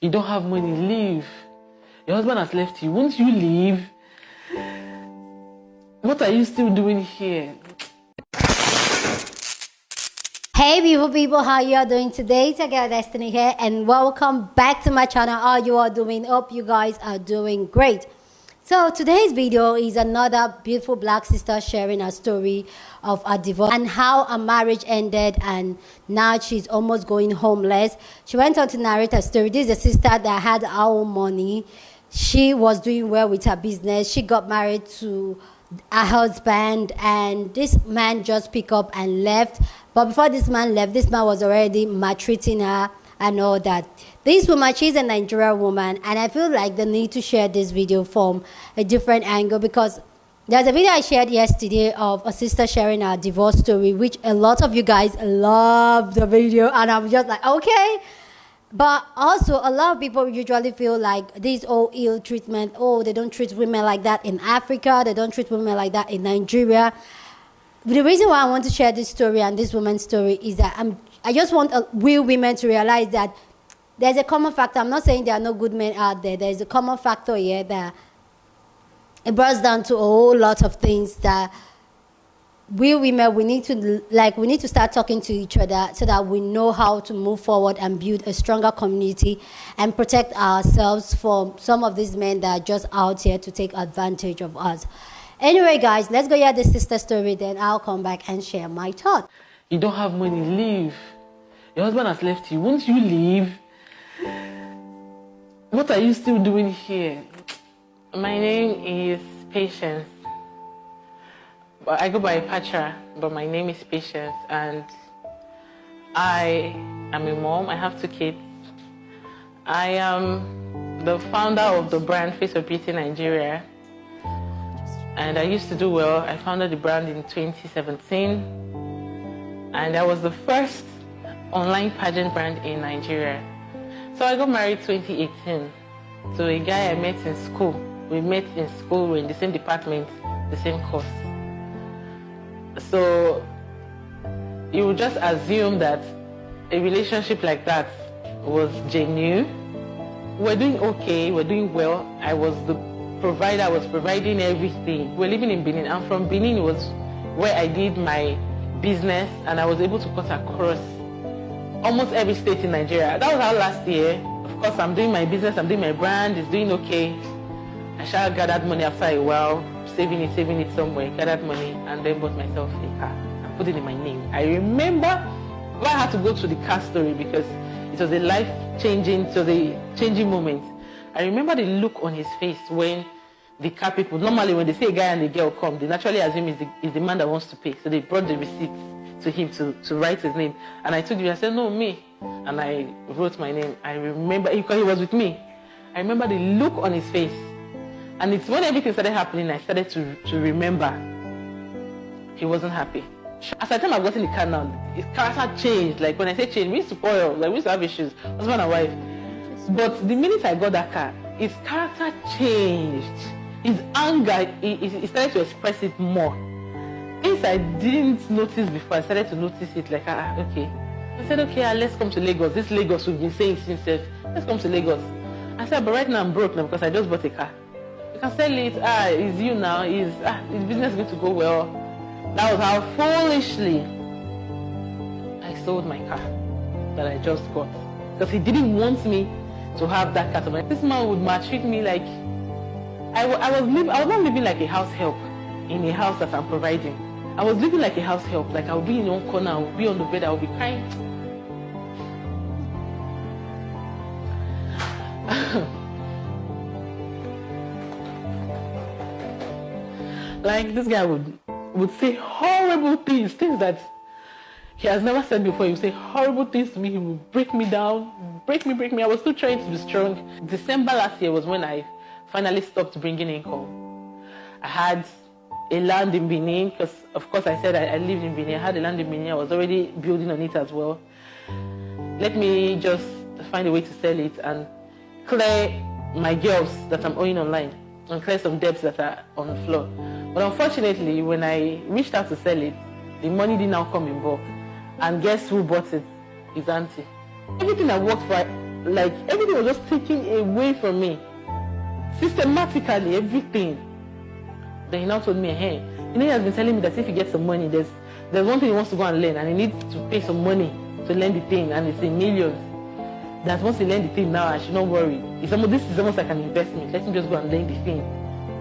You don't have money, leave. Your husband has left you. Won't you leave? What are you still doing here? Hey beautiful people, how you are doing today? It's your girl Destiny here and welcome back to my channel. How you are doing? Hope you guys are doing great. So today's video is another beautiful black sister sharing her story of a divorce and how a marriage ended and now she's almost going homeless. She went on to narrate her story. This is a sister that had her own money. She was doing well with her business. She got married to a husband and this man just picked up and left. But before this man left, this man was already maltreating her and all that. This woman, she's a Nigerian woman, and I feel like the need to share this video from a different angle because there's a video I shared yesterday of a sister sharing her divorce story, which a lot of you guys loved the video, and I'm just like, okay. But also, a lot of people usually feel like this all ill treatment. Oh, they don't treat women like that in Africa. They don't treat women like that in Nigeria. The reason why I want to share this story and this woman's story is that I just want we women to realize that there's a common factor. I'm not saying there are no good men out there. There's a common factor here that it boils down to a whole lot of things that we women, we need to start talking to each other so that we know how to move forward and build a stronger community and protect ourselves from some of these men that are just out here to take advantage of us. Anyway, guys, let's go hear the sister story, then I'll come back and share my thoughts. You don't have money, leave. Your husband has left you. Won't you leave? What are you still doing here? My name is Patience. I go by Patra, but my name is Patience, and I am a mom. I have 2 kids. I am the founder of the brand Face of Beauty Nigeria, and I used to do well. I founded the brand in 2017, and I was the first online pageant brand in Nigeria. So I got married 2018 to a guy I met in school. We met in school, we're in the same department, the same course. So you would just assume that a relationship like that was genuine. We're doing okay, we're doing well. I was the provider, I was providing everything. We're living in Benin, and from Benin was where I did my business, and I was able to cut across almost every state in Nigeria. That was how last year. Of course, I'm doing my business, I'm doing my brand, it's doing okay. I shall gathered money after a while, saving it somewhere, gathered money, and then bought myself a car and put it in my name. I remember I had to go through the car story because it was a life-changing, moment. I remember the look on his face when the car people, normally when they see a guy and a girl come, they naturally assume it's the man that wants to pay. So they brought the receipt to him to write his name. And I took it, I said, no, me. And I wrote my name. I remember, because he was with me. I remember the look on his face. And it's when everything started happening, I started to remember he wasn't happy. As the time I got in the car now, his character changed. Like when I say change, we used to quarrel, like we used to have issues, husband and wife. But the minute I got that car, his character changed. His anger, he started to express it more. Things I didn't notice before, I started to notice it like, okay. I said, okay, let's come to Lagos. This Lagos we've been saying since, let's come to Lagos. I said, but right now I'm broke now because I just bought a car. You can sell it, it's you now, his business is going to go well. That was how foolishly I sold my car that I just got. Because he didn't want me to have that car. This man would maltreat me like, I was not living like a house help in a house that I'm providing. I was living like a house help, like I would be in one corner, I would be on the bed, I would be crying. Like this guy would say horrible things that he has never said before. He would say horrible things to me. He would break me down, break me. I was still trying to be strong. December last year was when I finally stopped bringing income. I had a land in Benin, because of course I said I lived in Benin. I had a land in Benin. I was already building on it as well. Let me just find a way to sell it and clear my girls that I'm owing online and clear some debts that are on the floor. But unfortunately, when I reached out to sell it, the money did not come in bulk. And guess who bought it? His auntie. Everything I worked for, like everything was just taken away from me. Systematically, everything. Then he now told me, hey, he has been telling me that if he gets some money, there's one thing he wants to go and learn, and he needs to pay some money to learn the thing, and it's in millions. That once he learn the thing now, I should not worry. This is almost like an investment. Let him just go and learn the thing.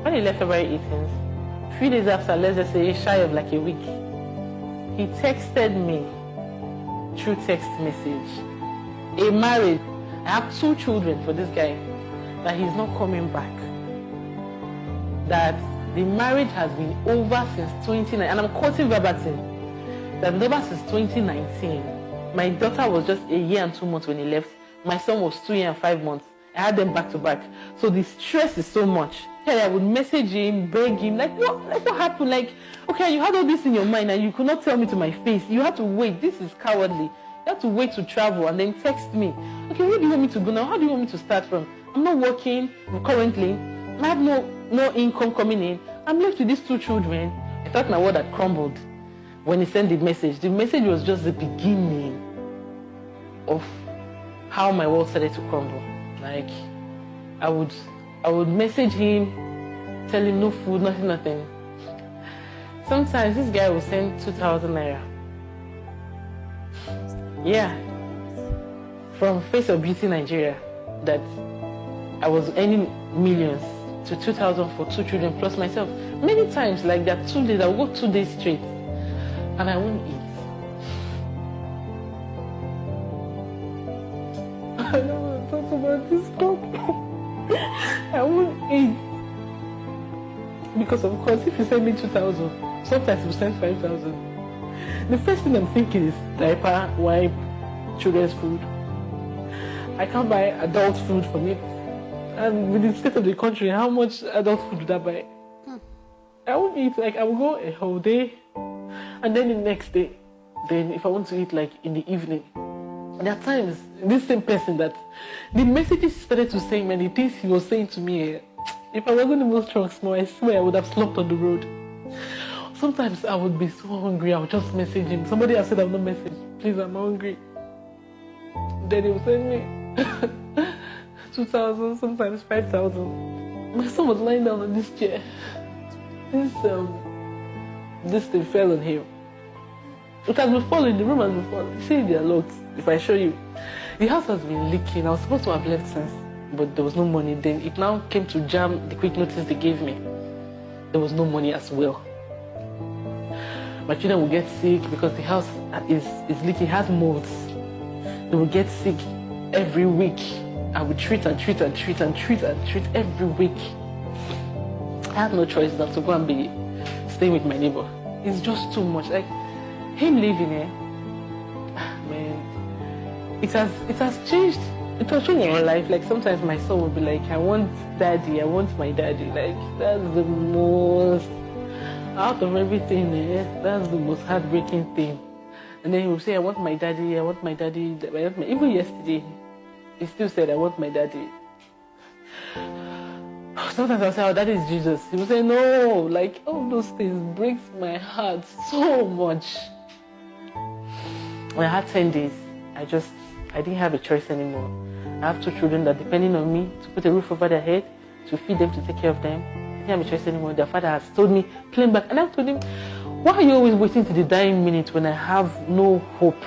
When he left February 18th, 3 days after, let's just say shy of like a week, he texted me through text message. A marriage. I have 2 children for this guy. That he's not coming back. That the marriage has been over since 2019, and I'm quoting verbatim. That been over since 2019. My daughter was just 1 year and 2 months when he left. My son was 2 years and 5 months. I had them back to back. So the stress is so much. I would message him, beg him, like what happened? Like, okay, you had all this in your mind and you could not tell me to my face. You had to wait. This is cowardly. You have to wait to travel and then text me. Okay, where do you want me to go now? How do you want me to start from? I'm not working currently. I have no income coming in. I'm left with these 2 children. I thought my world had crumbled when he sent the message. The message was just the beginning of how my world started to crumble. Like, I would message him, tell him no food, nothing. Sometimes this guy will send 2,000 naira. Yeah. From Face of Beauty Nigeria, that I was earning millions, to 2,000 for 2 children plus myself. Many times, like that 2 days, I will go 2 days straight and I won't eat. I don't want to talk about this talk. I won't eat. Because of course, if you send me 2,000, sometimes you send 5,000. The first thing I'm thinking is diaper, wipe, children's food. I can't buy adult food for me. And with the state of the country, how much adult food would I buy? I won't eat, like I will go a whole day, and then the next day, then if I want to eat like in the evening. There are times, this same person that the messages started to say many things he was saying to me, if I wasn't the most strong small, I swear I would have slept on the road. Sometimes I would be so hungry, I would just message him. Somebody has said I will not message, please, I'm hungry. Then he would send me 2,000, sometimes 5,000. My son was lying down on this chair. This thing fell on him. It has been falling, the room has been falling. See, there are lots. If I show you, the house has been leaking. I was supposed to have left since, but there was no money. Then it now came to jam the quick notice they gave me. There was no money as well. My children will get sick because the house is leaking, has molds. They will get sick every week. I would treat every week. I have no choice than to go and be staying with my neighbor. It's just too much. Like him living here, man. It has changed. It has changed my life. Like sometimes my son will be like, I want daddy, I want my daddy. Like that's the most, out of everything, that's the most heartbreaking thing. And then he will say, I want my daddy, I want my daddy. Even yesterday, he still said, I want my daddy. Sometimes I'll say, oh, that is Jesus. He will say, no, like all those things breaks my heart so much. When I had 10 days, I didn't have a choice anymore. I have 2 children that depending on me to put a roof over their head, to feed them, to take care of them. I didn't have a choice anymore. Their father has told me, claim back. And I told him, why are you always waiting to the dying minute when I have no hope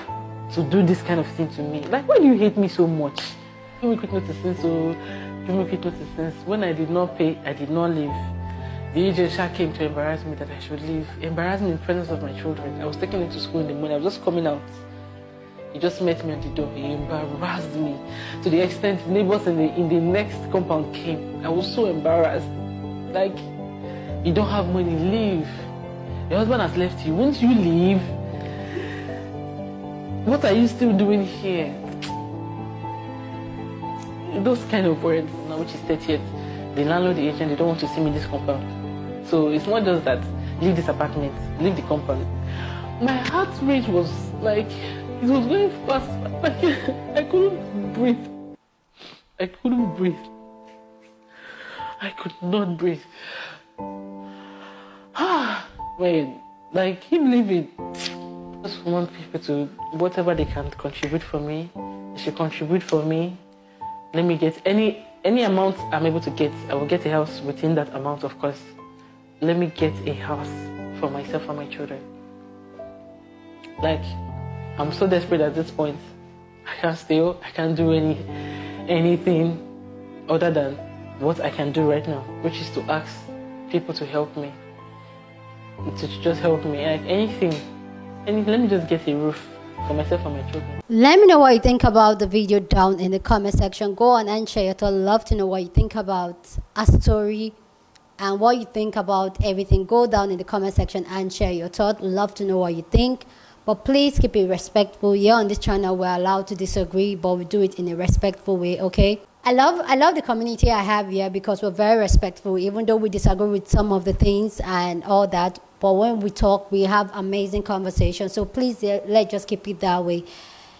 to do this kind of thing to me? Like, why do you hate me so much? Give me quick notice since, when I did not pay, I did not leave. The agent came to embarrass me that I should leave. Embarrass me in presence of my children. I was taking them to school in the morning. I was just coming out. He just met me at the door. He embarrassed me to the extent neighbors in the next compound came. I was so embarrassed. Like, you don't have money, leave. Your husband has left you. Won't you leave? What are you still doing here? Those kind of words, now which is 30th. The landlord, the agent, they don't want to see me in this compound. So it's not just that, leave this apartment, leave the compound. My heart rate was like, it was going fast. Like, I couldn't breathe. I couldn't breathe. I could not breathe. Man, like him leaving. I just want people to, whatever they can contribute for me, they should contribute for me. let me get any amount I'm able to get. I will get a house within that amount, of course. Let me get a house for myself and my children. Like, I'm so desperate at this point. I can't steal. I can't do anything other than what I can do right now, which is to ask people to help me, to just help me, like anything. Let me just get a roof for myself and my children. Let me know what you think about the video down in the comment section. Go on and share your thoughts. Love to know what you think about a story and what you think about everything. Go down in the comment section and share your thoughts. Love to know what you think. But please keep it respectful. Here on this channel, we're allowed to disagree, but we do it in a respectful way, okay? I love the community I have here because we're very respectful, even though we disagree with some of the things and all that. But when we talk, we have amazing conversations. So please, let's just keep it that way.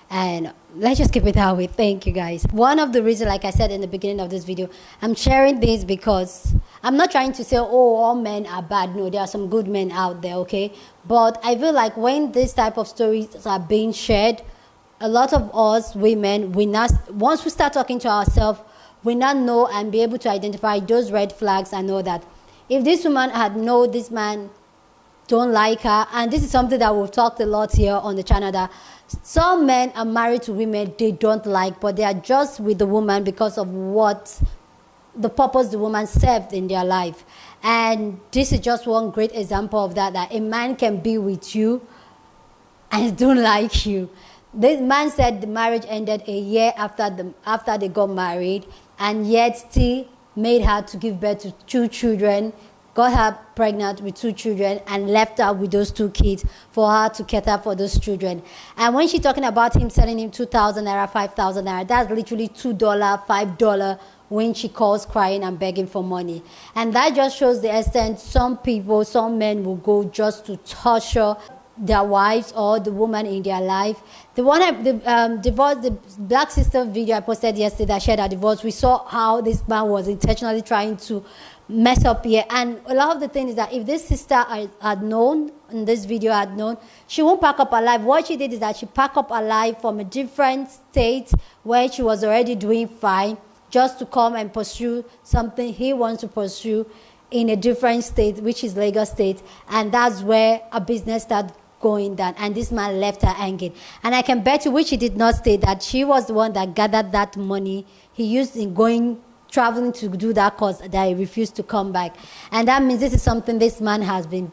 And let's just keep it that way. Thank you, guys. One of the reasons, like I said in the beginning of this video, I'm sharing this because I'm not trying to say, oh, all men are bad. No, there are some good men out there, okay? But I feel like when this type of stories are being shared, a lot of us women, once we start talking to ourselves, we not know and be able to identify those red flags and know that if this woman had known this man don't like her, and this is something that we've talked a lot here on the channel, that some men are married to women they don't like, but they are just with the woman because of what the purpose the woman served in their life. And this is just one great example of that a man can be with you and don't like you. This man said the marriage ended a year after they got married, and yet still made her to give birth to 2 children, got her pregnant with 2 children, and left her with those 2 kids for her to cater for those children. And when she's talking about him selling him 2,000 naira, 5,000 naira, that's literally $2, $5 when she calls crying and begging for money. And that just shows the extent some men will go just to torture their wives or the woman in their life. The Black Sister video I posted yesterday that shared her divorce, we saw how this man was intentionally trying to mess up here. And a lot of the thing is that if this sister had known, in this video had known, she won't pack up her life. What she did is that she packed up her life from a different state where she was already doing fine, just to come and pursue something he wants to pursue in a different state, which is Lagos State. And that's where a business started going down, and this man left her hanging. And I can bet you, which he did not state, that she was the one that gathered that money he used in traveling to do that course, that he refused to come back. And that means this is something this man has been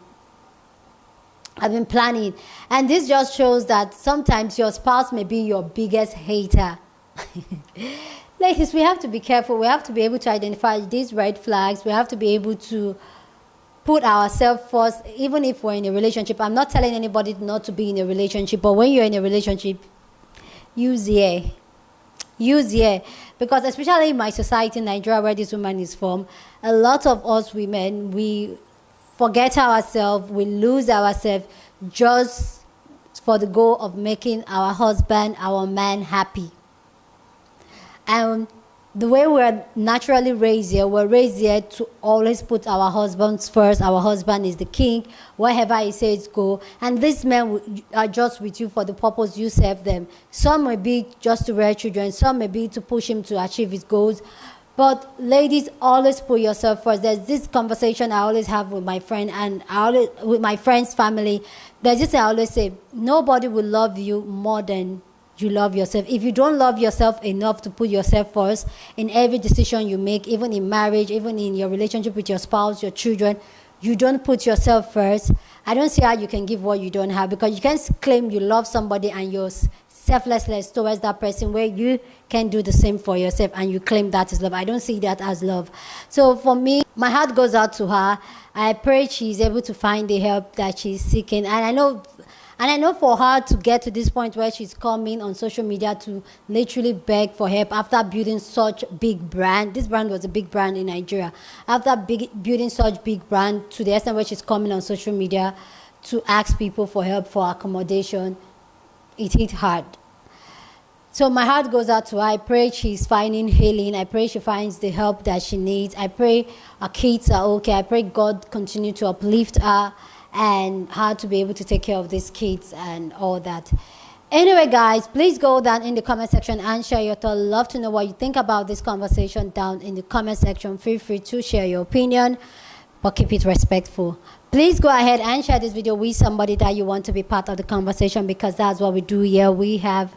planning. And this just shows that sometimes your spouse may be your biggest hater. Ladies, we have to be careful. We have to be able to identify these red flags. We have to be able to put ourselves first, even if we're in a relationship. I'm not telling anybody not to be in a relationship, but when you're in a relationship, use yeah. Because especially in my society, Nigeria, where this woman is from, a lot of us women, we forget ourselves, we lose ourselves just for the goal of making our husband, our man happy. And the way we're naturally raised here, we're raised here to always put our husbands first. Our husband is the king. Wherever he says go. And these men are just with you for the purpose you serve them. Some may be just to rear children. Some may be to push him to achieve his goals. But ladies, always put yourself first. There's this conversation I always have with my friend and with my friend's family. There's this I always say, nobody will love you more than you love yourself. If you don't love yourself enough to put yourself first in every decision you make, even in marriage, even in your relationship with your spouse, your children, you don't put yourself first, I don't see how you can give what you don't have, because you can't claim you love somebody and you're selflessness towards that person where you can do the same for yourself and you claim that is love. I don't see that as love. So for me, my heart goes out to her. I pray she's able to find the help that she's seeking. And I know for her to get to this point where she's coming on social media to literally beg for help after building such big brand. This brand was a big brand in Nigeria. After building such big brand to the extent where she's coming on social media to ask people for help for accommodation, it hit hard. So my heart goes out to her. I pray she's finding healing. I pray she finds the help that she needs. I pray her kids are okay. I pray God continue to uplift her and how to be able to take care of these kids and all that. Anyway, guys, please go down in the comment section and share your thoughts. Love to know what you think about this conversation down in the comment section. Feel free to share your opinion, but keep it respectful. Please go ahead and share this video with somebody that you want to be part of the conversation, because that's what we do here. We have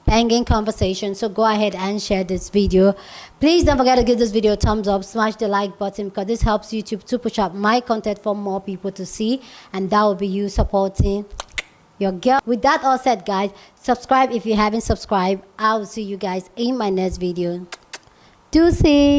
banging conversation. So go ahead and share this video. Please don't forget to give this video a thumbs up, smash the like button, because this helps YouTube to push up my content for more people to see, and that will be you supporting your girl. With that all said, guys, subscribe if you haven't subscribed. I will see you guys in my next video. Deuces.